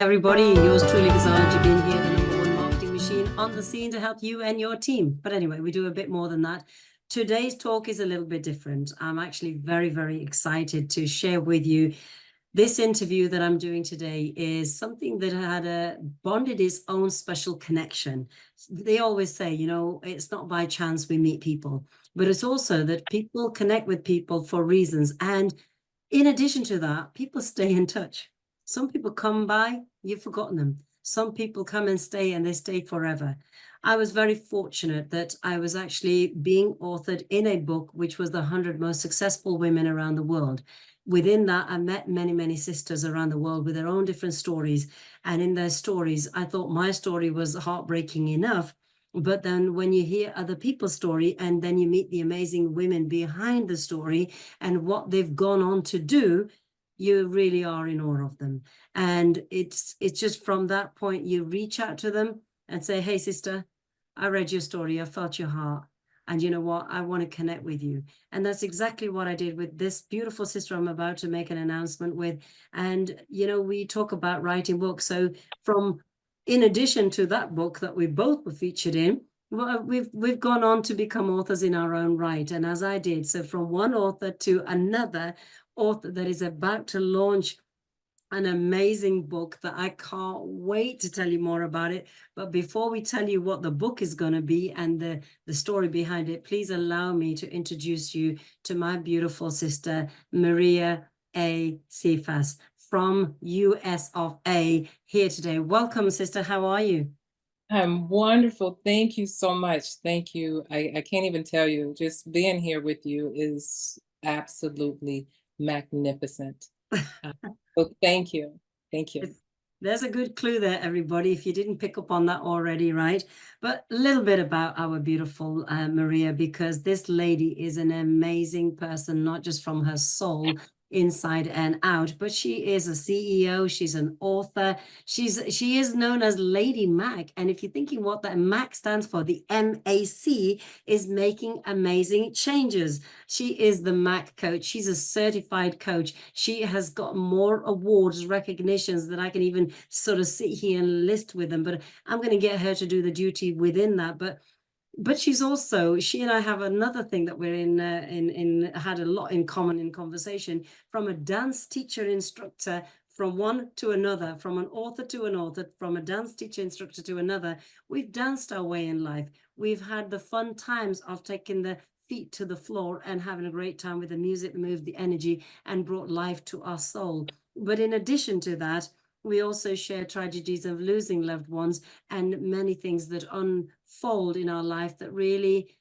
Everybody, yours truly, Ghazala, Jabeen here, the #1 marketing machine on the scene to help you and your team. But anyway, we do a bit more than that. Today's talk is a little bit different. I'm actually very, very excited to share with you this interview that I'm doing today is something that had bonded its own special connection. They always say, it's not by chance we meet people, but it's also that people connect with people for reasons. And in addition to that, people stay in touch. Some people come by, you've forgotten them. Some people come and stay, and they stay forever. I was very fortunate that I was actually being authored in a book, which was the 100 most successful women around the world. Within that, I met many, many sisters around the world with their own different stories. And in their stories, I thought my story was heartbreaking enough. But then when you hear other people's story and then you meet the amazing women behind the story and what they've gone on to do, you really are in awe of them. And it's just from that point, you reach out to them and say, hey, sister, I read your story. I felt your heart. And you know what? I want to connect with you. And that's exactly what I did with this beautiful sister I'm about to make an announcement with. And, we talk about writing books. So in addition to that book that we both were featured in, well, we've gone on to become authors in our own right. And as I did, so from one author to another author that is about to launch an amazing book that I can't wait to tell you more about it. But before we tell you what the book is going to be and the story behind it, please allow me to introduce you to my beautiful sister, Maria A. Cephas from US of A here today. Welcome, sister. How are you? I'm wonderful. Thank you so much. Thank you. I can't even tell you, just being here with you is absolutely magnificent. Uh, so thank you. Thank you. There's a good clue there, everybody, if you didn't pick up on that already, right? But a little bit about our beautiful Maria, because this lady is an amazing person, not just from her soul, inside and out, but she is a CEO, she's an author, she is known as Lady Mac. And if you're thinking what that Mac stands for, the MAC is making amazing changes. She is the Mac coach. She's a certified coach. She has got more awards, recognitions that I can even sort of sit here and list with them, but I'm going to get her to do the duty within that. But she's also, she and I have another thing that we're had a lot in common in conversation, from a dance teacher instructor, from one to another, from an author to an author, from a dance teacher instructor to another. We've danced our way in life. We've had the fun times of taking the feet to the floor and having a great time with the music that moved the energy and brought life to our soul. But in addition to that, we also share tragedies of losing loved ones and many things that unfold in our life that really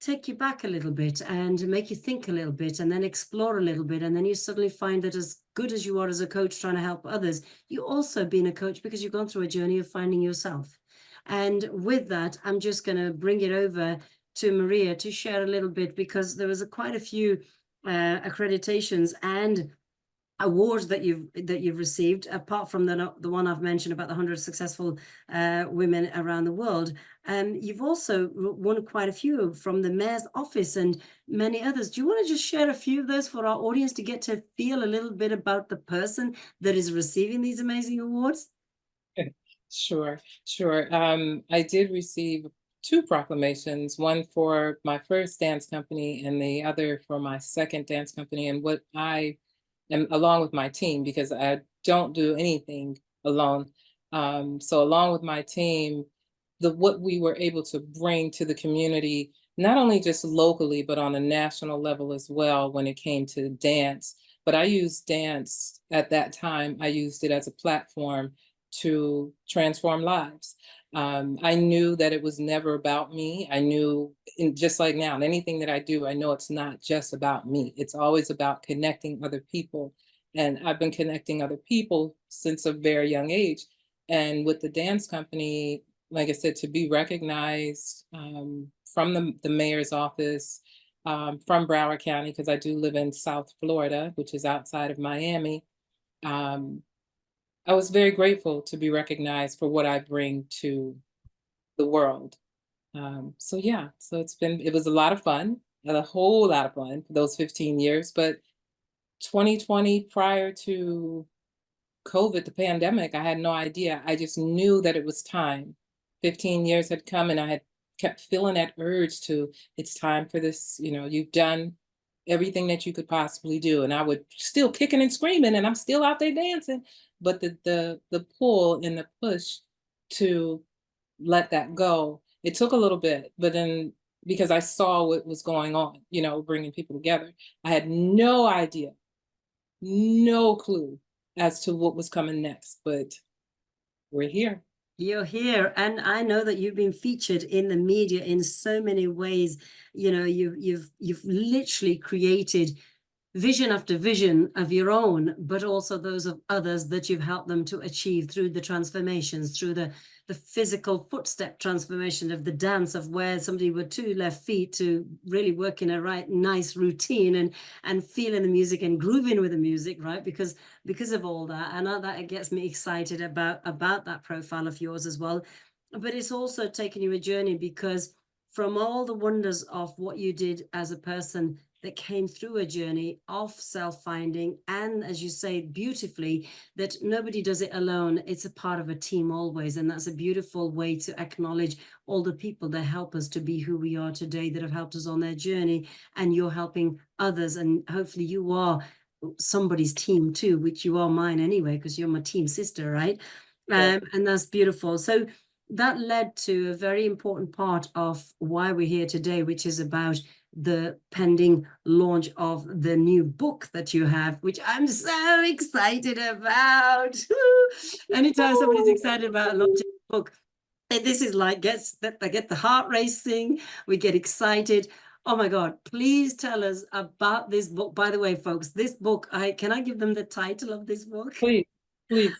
take you back a little bit and make you think a little bit and then explore a little bit. And then you suddenly find that as good as you are as a coach trying to help others, you also been a coach because you've gone through a journey of finding yourself. And with that, I'm just going to bring it over to Maria to share a little bit, because there was quite a few accreditations and awards that you've received, apart from the one I've mentioned about the 100 successful women around the world. You've also won quite a few from the mayor's office and many others. Do you want to just share a few of those for our audience to get to feel a little bit about the person that is receiving these amazing awards? Sure, sure. I did receive two proclamations, one for my first dance company and the other for my second dance company. And what I am, along with my team, because I don't do anything alone. So along with my team, what we were able to bring to the community, not only just locally, but on a national level as well when it came to dance. But I used dance at that time, I used it as a platform to transform lives. I knew that it was never about me. I knew, just like now, and anything that I do, I know it's not just about me. It's always about connecting other people. And I've been connecting other people since a very young age. And with the dance company, like I said, to be recognized from the mayor's office, from Broward County, because I do live in South Florida, which is outside of Miami. Um, I was very grateful to be recognized for what I bring to the world. So yeah, so it was a lot of fun, a whole lot of fun for those 15 years. But 2020, prior to COVID, the pandemic, I had no idea. I just knew that it was time. 15 years had come and I had kept feeling that urge to, it's time for this, you've done everything that you could possibly do. And I would still kicking and screaming and I'm still out there dancing. But the pull and the push to let that go, it took a little bit, but then because I saw what was going on, bringing people together, I had no idea, no clue as to what was coming next, but we're here. You're here, and I know that you've been featured in the media in so many ways. You've literally created vision after vision of your own, but also those of others that you've helped them to achieve through the transformations, through the physical footstep transformation of the dance, of where somebody with two left feet to really work in a right nice routine and feeling the music and grooving with the music, right? Because of all that. I know that it gets me excited about that profile of yours as well. But it's also taken you a journey, because from all the wonders of what you did as a person that came through a journey of self-finding, and as you say beautifully, that nobody does it alone, it's a part of a team always. And that's a beautiful way to acknowledge all the people that help us to be who we are today, that have helped us on their journey, and you're helping others, and hopefully you are somebody's team too, which you are mine anyway, because you're my team sister, right? Yeah. And that's beautiful. So that led to a very important part of why we're here today, which is about the pending launch of the new book that you have, which I'm so excited about. Anytime somebody's excited about launching a book, this is like they get the heart racing, we get excited. Oh my God, please tell us about this book. By the way, folks, this book, can I give them the title of this book? Please, please.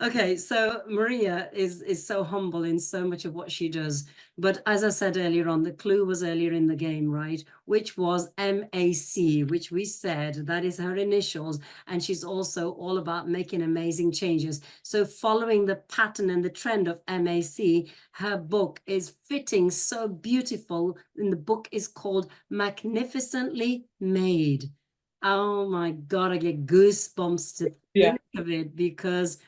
Okay, so Maria is so humble in so much of what she does. But as I said earlier on, the clue was earlier in the game, right? Which was MAC, which we said that is her initials. And she's also all about making amazing changes. So following the pattern and the trend of MAC, her book is fitting so beautiful. And the book is called Magnificently Made. Oh my God, I get goosebumps to Yeah. think of it, because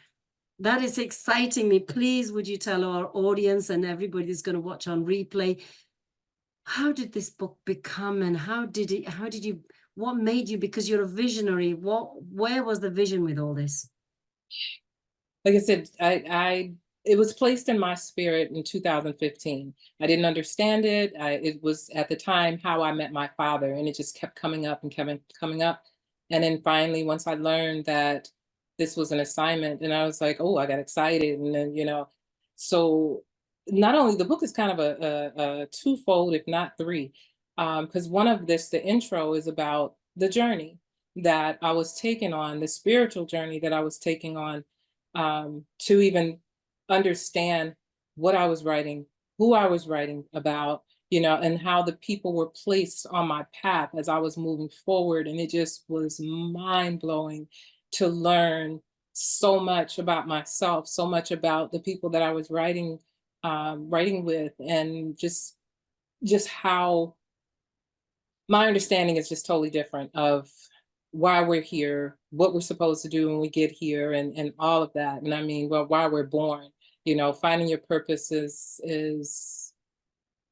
that is exciting me. Please, would you tell our audience and everybody that's going to watch on replay, how did this book become, and how did you, what made you, because you're a visionary, where was the vision with all this? Like I said, it was placed in my spirit in 2015. I didn't understand it. It was at the time how I met my father, and it just kept coming up and coming up. And then finally, once I learned that this was an assignment, and I was like, oh, I got excited. And then, so not only the book is kind of a twofold, if not three, because one of the intro is about the journey that I was taking on, the spiritual journey that I was taking on, to even understand what I was writing, who I was writing about, and how the people were placed on my path as I was moving forward. And it just was mind blowing to learn so much about myself, so much about the people that I was writing with, and just how my understanding is just totally different of why we're here, what we're supposed to do when we get here, and all of that. And I mean, well, why we're born. Finding your purpose is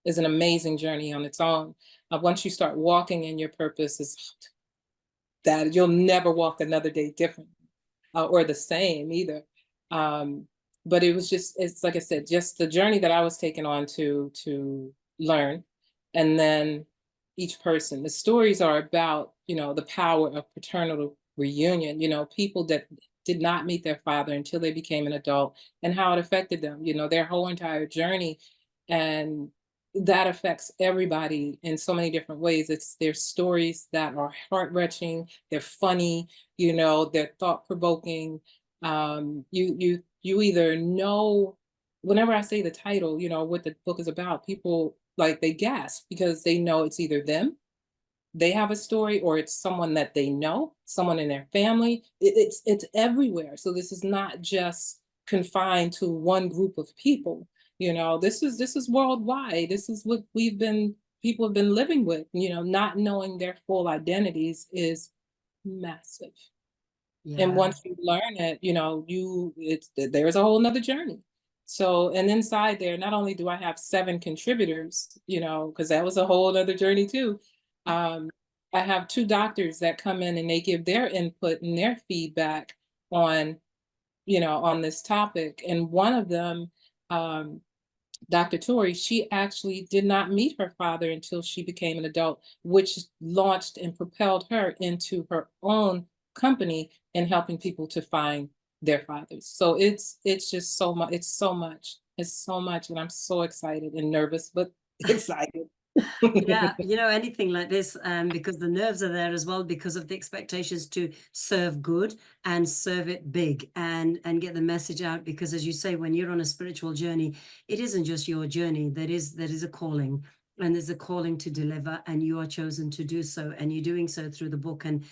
an amazing journey on its own. Once you start walking in your purpose, is that you'll never walk another day different, or the same either. Um, but it's like I said, just the journey that I was taken on to learn. And then each person, the stories are about, the power of paternal reunion, people that did not meet their father until they became an adult, and how it affected them, their whole entire journey. And that affects everybody in so many different ways. It's their stories that are heart-wrenching, they're funny, they're thought-provoking. You either know, whenever I say the title, what the book is about, people like they gasp because they know it's either them, they have a story, or it's someone that they know, someone in their family. It's everywhere. So this is not just confined to one group of people. This is worldwide. This is what people have been living with. Not knowing their full identities is massive. And Yeah. once you learn it, there's a whole nother journey. So, and inside there, not only do I have 7 contributors, because that was a whole other journey too. Um, I have 2 doctors that come in and they give their input and their feedback on, on this topic. And one of them, um, Dr. Tori, she actually did not meet her father until she became an adult, which launched and propelled her into her own company and helping people to find their fathers. So it's just so much. It's so much. It's so much, and I'm so excited and nervous, but excited. Yeah, anything like this, because the nerves are there as well because of the expectations to serve good and serve it big and get the message out. Because as you say, when you're on a spiritual journey, it isn't just your journey. There is a calling, and there's a calling to deliver, and you are chosen to do so, and you're doing so through the book. And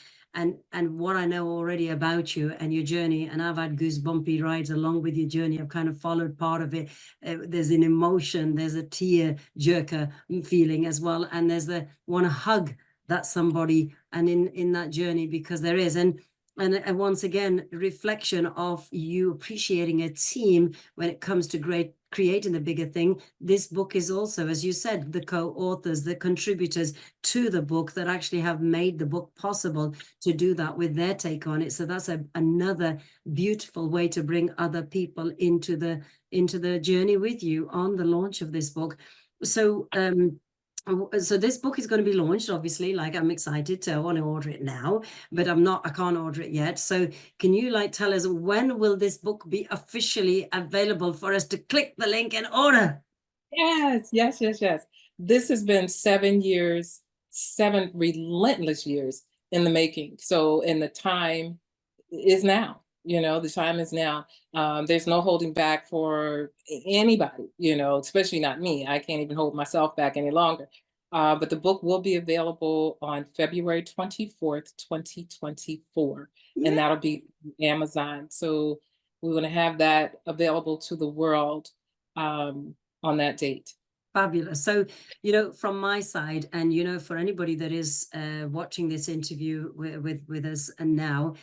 what I know already about you and your journey, and I've had goosebumpy rides along with your journey. I've kind of followed part of it. There's an emotion, there's a tear jerker feeling as well, and there's the want to hug that somebody and in that journey, because there is. And once again, reflection of you appreciating a team when it comes to creating the bigger thing. This book is also, as you said, the co-authors, the contributors to the book that actually have made the book possible to do that with their take on it. So that's another beautiful way to bring other people into the journey with you on the launch of this book. So so this book is going to be launched, obviously. Like, I'm excited to, I want to order it now, but I can't order it yet. So can you tell us, when will this book be officially available for us to click the link and order? Yes, yes, yes, yes. This has been 7 years, 7 relentless years in the making. So, and the time is now. The time is now. There's no holding back for anybody. Especially not me. I can't even hold myself back any longer. But the book will be available on February 24th, 2024, and Yeah. that'll be Amazon. So we're going to have that available to the world. On that date. Fabulous. So, from my side, and for anybody that is watching this interview with us and now,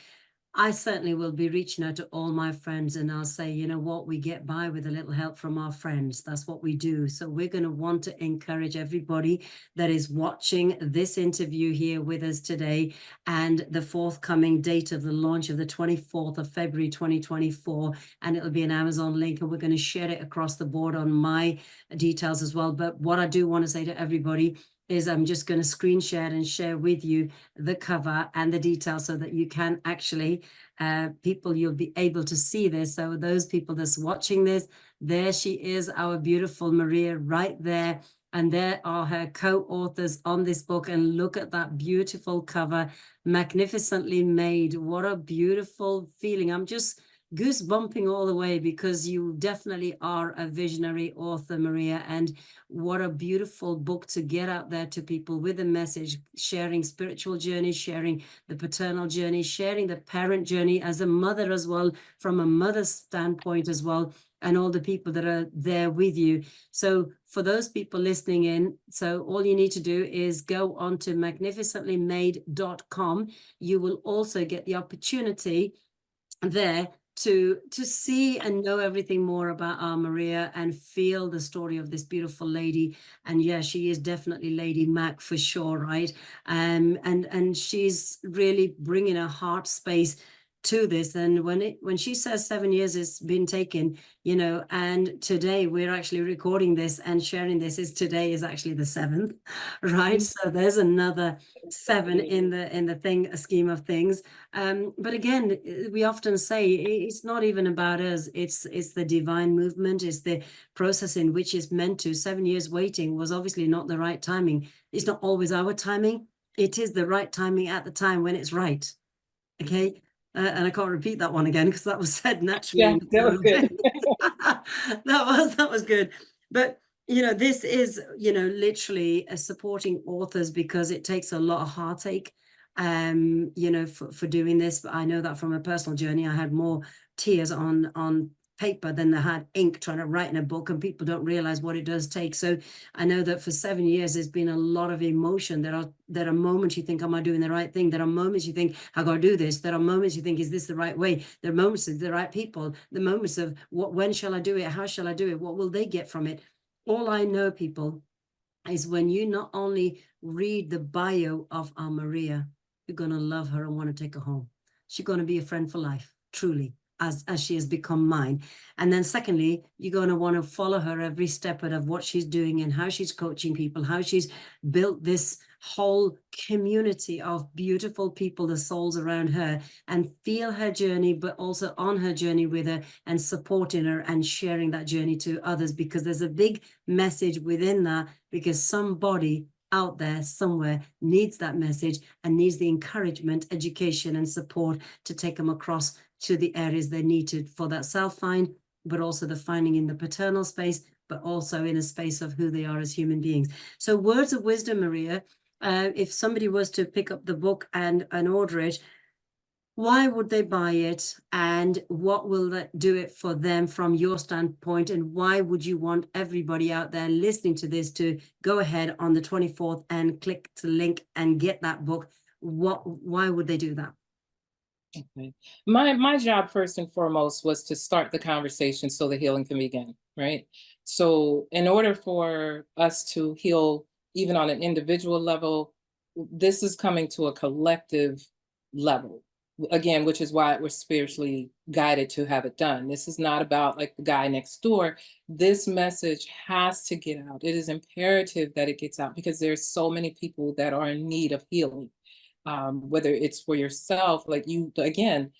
I certainly will be reaching out to all my friends, and I'll say, you know what, we get by with a little help from our friends. That's what we do. So we're going to want to encourage everybody that is watching this interview here with us today, and the forthcoming date of the launch of the 24th of February 2024, and it'll be an Amazon link, and we're going to share it across the board on my details as well. But what I do want to say to everybody is I'm just going to screen share and share with you the cover and the details so that you can actually, you'll be able to see this. So those people that's watching this, there she is, our beautiful Maria, right there. And there are her co-authors on this book. And look at that beautiful cover, magnificently made. What a beautiful feeling. I'm just goosebumping all the way, because you definitely are a visionary author, Maria. And what a beautiful book to get out there to people with a message, sharing spiritual journeys, sharing the paternal journey, sharing the parent journey as a mother as well, from a mother's standpoint as well, and all the people that are there with you. So for those people listening in, so all you need to do is go on to magnificentlymade.com. You will also get the opportunity there to see and know everything more about our Maria and feel the story of this beautiful lady. And yeah, she is definitely Lady Mac for sure, right? And she's really bringing a heart space to this. And when she says 7 years has been taken, and today we're actually recording this and sharing this, today is actually the 7th, right? So there's another 7 in the scheme of things. But again, we often say it's not even about us. It's the divine movement. It's the process in which it's meant to. 7 years waiting was obviously not the right timing. It's not always our timing. It is the right timing at the time when it's right. Okay. And I can't repeat that one again because that was said naturally. Yeah, that was good. That was good. But this is literally supporting authors, because it takes a lot of heartache for doing this. But I know that from a personal journey, I had more tears on paper than they had ink trying to write in a book, and people don't realize what it does take. So I know that for 7 years there's been a lot of emotion. There are moments you think, am I doing the right thing? There are moments you think, I gotta do this. There are moments you think, is this the right way? There are moments of the right people, the moments of when shall I do it? How shall I do it? What will they get from it? All I know, people, is when you not only read the bio of our Maria, you're going to love her and want to take her home. She's going to be a friend for life, truly, as she has become mine. And then secondly, you're going to want to follow her every step of what she's doing and how she's coaching people, how she's built this whole community of beautiful people, the souls around her, and feel her journey, but also on her journey with her and supporting her and sharing that journey to others, because there's a big message within that, because somebody out there somewhere needs that message and needs the encouragement, education, and support to take them across to the areas they needed for that self-find, but also the finding in the paternal space, but also in a space of who they are as human beings. So words of wisdom, Maria, if somebody was to pick up the book and order it, why would they buy it, and what will that do it for them from your standpoint? And why would you want everybody out there listening to this to go ahead on the 24th and click the link and get that book? Why would they do that? Okay. My job first and foremost was to start the conversation so the healing can begin, right? So in order for us to heal, even on an individual level, this is coming to a collective level. Again, which is why we're spiritually guided to have it done. This is not about like the guy next door. This message has to get out. It is imperative that it gets out, because there's so many people that are in need of healing. Whether it's for yourself, like you, again,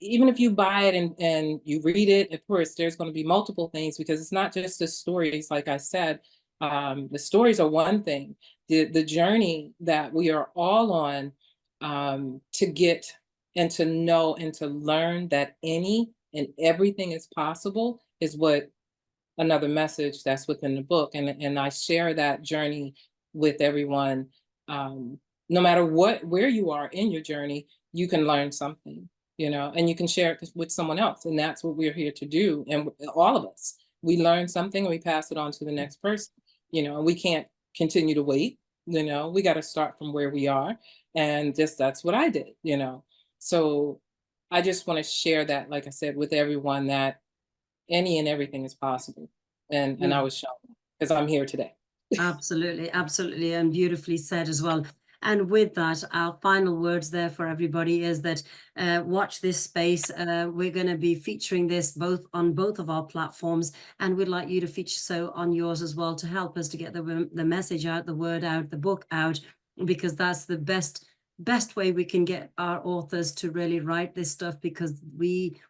even if you buy it and you read it, of course, there's going to be multiple things, because it's not just the stories. Like I said, the stories are one thing. The journey that we are all on, to get and to know and to learn that any and everything is possible, is what another message that's within the book. And I share that journey with everyone. No matter where you are in your journey, you can learn something, and you can share it with someone else. And that's what we're here to do. And all of us, we learn something and we pass it on to the next person, and we can't continue to wait. We got to start from where we are. And that's what I did. So I just want to share that, like I said, with everyone, that any and everything is possible. And I was shocked, because I'm here today. Absolutely, absolutely, and beautifully said as well. And with that, our final words there for everybody is that watch this space. We're going to be featuring this on both of our platforms, and we'd like you to feature so on yours as well, to help us to get the message out, the word out, the book out, because that's the best way we can get our authors to really write this stuff, because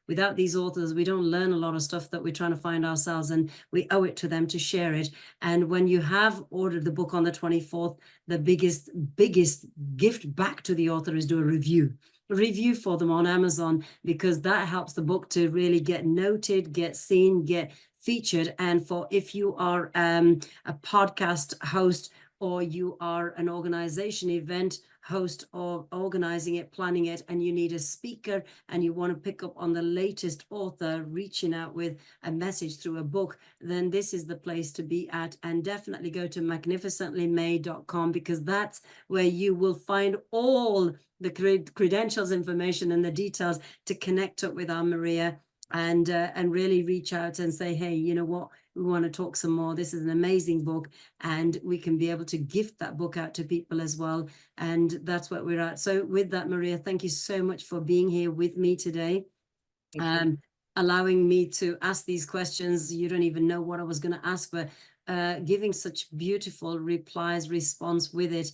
without these authors, we don't learn a lot of stuff that we're trying to find ourselves, and we owe it to them to share it. And when you have ordered the book on the 24th, the biggest gift back to the author is do a review for them on Amazon, because that helps the book to really get noted, get seen, get featured. And if you are a podcast host, or you are an organization, event host, or organizing it, planning it, and you need a speaker and you want to pick up on the latest author reaching out with a message through a book, then this is the place to be at. And definitely go to MACnificentlyMade.com, because that's where you will find all the credentials, information, and the details to connect up with our Maria, and really reach out and say, hey, you know what, we want to talk some more. This is an amazing book, and we can be able to gift that book out to people as well. And that's what we're at. So with that, Maria, thank you so much for being here with me today, allowing me to ask these questions. You don't even know what I was going to ask, but giving such beautiful response with it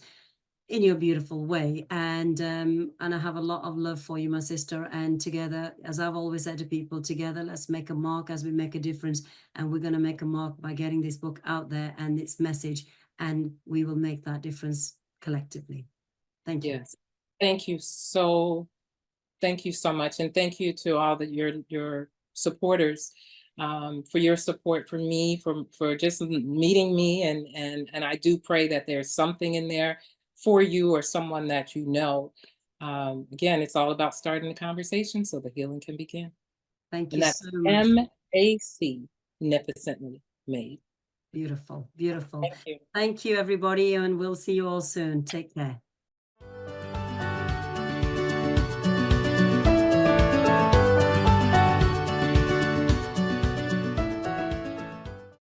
in your beautiful way. And I have a lot of love for you, my sister. And together, as I've always said to people, together, let's make a mark as we make a difference. And we're going to make a mark by getting this book out there and its message, and we will make that difference collectively. Thank you. Yes. Thank you so much. And thank you to all your supporters, for your support for me, for just meeting me. And I do pray that there's something in there for you or someone that you know. Again, it's all about starting the conversation so the healing can begin. Thank And you that's so much. MACnificently made. Beautiful, beautiful. Thank you. Thank you, everybody, and we'll see you all soon. Take care.